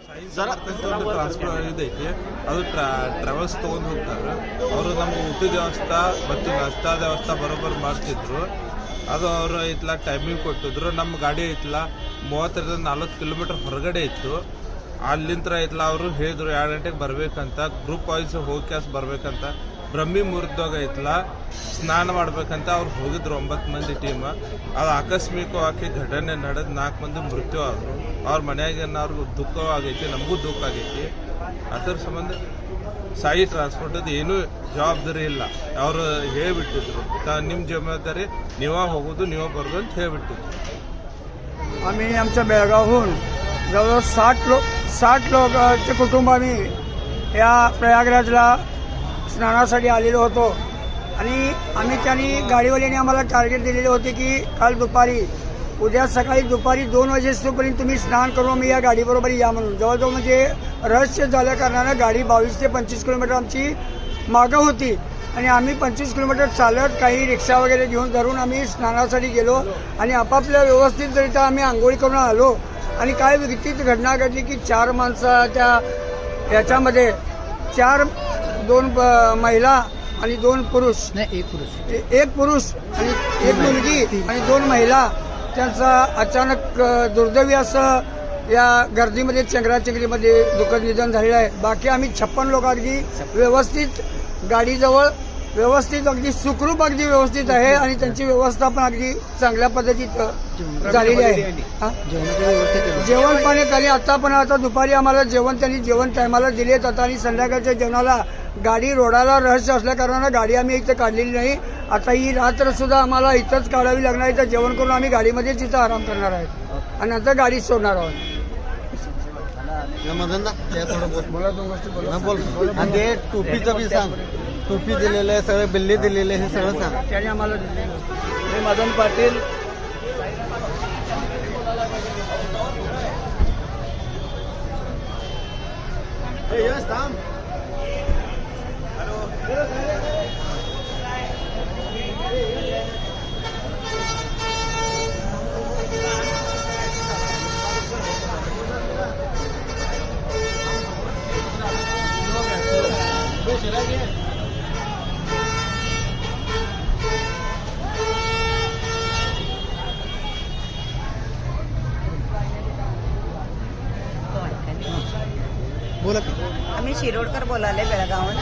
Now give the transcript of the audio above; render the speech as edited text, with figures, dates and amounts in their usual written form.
Transfer ಇದೈತಿ ಅದು travels ತೊಗೊಂಡು ಹೋಗ್ತಾರೆ ಅವರು ನಮ್ಗೆ ಊಟದ ವ್ಯವಸ್ಥೆ ಮತ್ತು ನಾಷ್ಟಾದ ವ್ಯವಸ್ಥೆ ಬರೋಬ್ಬರಿ ಮಾಡ್ತಿದ್ರು. ಅದು ಅವರು ಐತ್ಲ ಟೈಮಿಂಗ್ ಕೊಟ್ಟಿದ್ರು. ನಮ್ಮ ಗಾಡಿ ಐತ್ಲ 30-40 ಕಿಲೋಮೀಟರ್ ಹೊರಗಡೆ ಇತ್ತು. ಅಲ್ಲಿಂದ ಐತ್ಲ ಅವರು ಹೇಳಿದ್ರು 2 ಗಂಟೆಗೆ ಬರ್ಬೇಕಂತ, ಗ್ರೂಪ್ ವೈಸ್ ಹೋಗಿ ಬರ್ಬೇಕಂತ. ಬ್ರಹ್ಮಿ ಮುಹೂರ್ತದಾಗ ಐತ್ಲ ಸ್ನಾನ ಮಾಡ್ಬೇಕಂತ ಅವ್ರು ಹೋಗಿದ್ರು 9 ಮಂದಿ ಟೀಮ್. ಅದು ಆಕಸ್ಮಿಕವಾಗಿ ಘಟನೆ ನಡೆದು 4 ಮಂದಿ ಮೃತ್ಯು ಆದರು. ಅವ್ರ ಮನೆಯಾಗೇನವ್ರಿಗೂ ದುಃಖವಾಗೈತಿ, ನಮಗೂ ದುಃಖ ಆಗೈತಿ. ಅದರ ಸಂಬಂಧ ಸಾಯಿ ಟ್ರಾನ್ಸ್ಪೋರ್ಟದ್ದು ಏನೂ ಜವಾಬ್ದಾರಿ ಇಲ್ಲ. ಅವರು ಹೇಳಿಬಿಟ್ಟಿದ್ರು ನಿಮ್ಮ ಜವಾಬ್ದಾरी ನೀವೇ ಹೋಗೋದು ನೀವೇ बरोबर ಅಂತ ಹೇಳಿಬಿಟ್ಟಿದ್ರು. आम्ही आमच्या बेळगावहून जवळजवळ 60 लोकांचे कुटुंब आम्ही या प्रयागराजला स्नानासाठी आलेलो होतो आणि त्यांनी गाडीवाल्याने आम्हाला टार्गेट दिलेले होते की काल दुपारी उद्या सकाळी दुपारी 2 वाजेपर्यंत तुम्ही स्नान करून मी या गाडीबरोबर या म्हणून. जवळजवळ म्हणजे रहस्य झाल्या कारणानं गाडी 22 ते 25 किलोमीटर आमची मागं होती आणि आम्ही 25 किलोमीटर चालत काही रिक्षा वगैरे घेऊन धरून आम्ही स्नानासाठी गेलो आणि आपापल्या व्यवस्थितरित्या आम्ही आंघोळी करून आलो. आणि काय विचित्र घटना घडली की 4 माणसं त्या याच्यामध्ये 2 महिला आणि 2 पुरुष, एक पुरुष आणि एक मुलगी आणि 2 महिला त्यांचा अचानक दुर्दैवी असं या गर्दीमध्ये चेंगराचेंगरीमध्ये दुःखद निधन झालेलं आहे. बाकी आम्ही 56 लोक अगदी व्यवस्थित गाडीजवळ व्यवस्थित अगदी सुखरूप अगदी व्यवस्थित आहे आणि त्यांची व्यवस्था पण अगदी चांगल्या पद्धतीत झालेली आहे. जेवण पाणी त्यांनी आता दुपारी आम्हाला जेवण टायमाला दिलेत आता आणि संध्याकाळच्या जेवणाला गाडी रोडाला रहस्य असल्या कारणानं गाडी आम्ही इथं काढलेली नाही. आता ही रात्र सुद्धा आम्हाला इथंच काढावी लागणार. इथं जेवण करून आम्ही गाडीमध्येच इथं आराम करणार आहे आणि नंतर गाडी सोडणार आहोत. आणि टोपीचं बी सांग. टोपी दिलेलं आहे, सगळे बिल्ले दिलेले हे सगळं सांग. त्याने आम्हाला दिलेलं. मी मदन पाटील. आम्ही शिरोडकर बोलाले बेळगावहून.